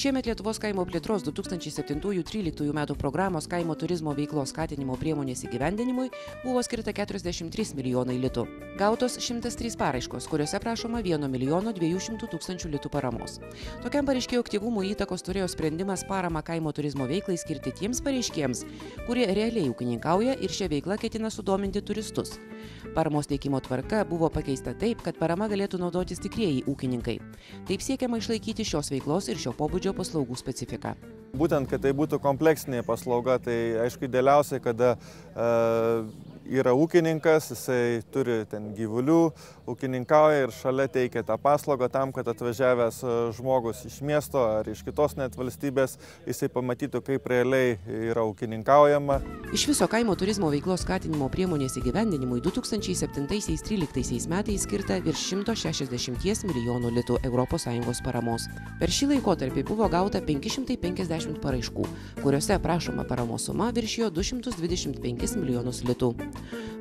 Šiemet Lietuvos kaimo plėtros 2007-2013 metų programos kaimo turizmo veiklos skatinimo priemonės įgyvendinimui buvo skirta 43 milijonai litų. Gautos 103 paraiškos, kuriuose prašoma 1 milijono 200 tūkstančių litų paramos. Tokiam pareiškėjų aktyvumui įtakos turėjo sprendimas paramą kaimo turizmo veiklai skirti tiems pareiškėjams, kurie realiai ūkininkauja ir šią veiklą ketina sudominti turistus. Paramos teikimo tvarka buvo pakeista taip, kad parama galėtų naudotis tikrieji ūkininkai. Taip siekiama išlaikyti šios veiklos ir šio pobūdžio paslaugų specifiką. Būtent, kad tai būtų kompleksinė paslauga, tai aišku idealiausia, kada yra ūkininkas, jisai turi ten gyvulių, ūkininkauja ir šalia teikia tą paslaugą tam, kad atvažiavęs žmogus iš miesto ar iš kitos net valstybės, jisai pamatytų, kaip realiai yra ūkininkaujama. Iš viso kaimo turizmo veiklos skatinimo priemonės įgyvendinimui 2007-2013 metais skirta virš 160 milijonų litų ES paramos. Per šį laikotarpį buvo gauta 550 paraiškų, kuriuose prašoma paramos suma viršijo 225 milijonus litų.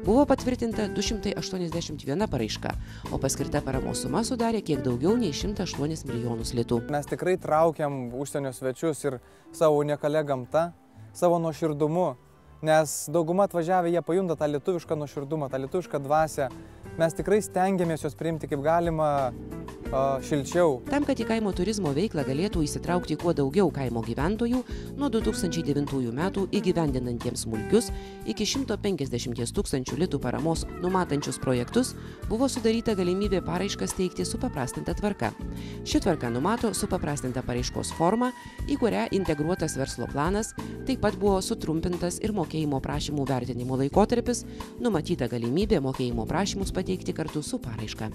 Buvo patvirtinta 281 paraiška, o paskirta paramos suma sudarė kiek daugiau nei 108 milijonus litų. Mes tikrai traukiam užsienio svečius ir savo unikalia gamta, savo nuoširdumu, nes dauguma atvažiavę jie pajunta tą lietuvišką nuoširdumą, tą lietuvišką dvasią. Mes tikrai stengiamės juos priimti kaip galima šilčiau. Tam, kad į kaimo turizmo veiklą galėtų įsitraukti kuo daugiau kaimo gyventojų, nuo 2009 metų įgyvendinantiems smulkius iki 150 tūkstančių litų paramos numatančius projektus buvo sudaryta galimybė paraiškas teikti supaprastinta tvarka. Ši tvarka numato supaprastintą paraiškos formą, į kurią integruotas verslo planas, taip pat buvo sutrumpintas ir mokėjimo prašymų vertinimo laikotarpis, numatyta galimybė mokėjimo prašymus pateikti kartu su paraiška.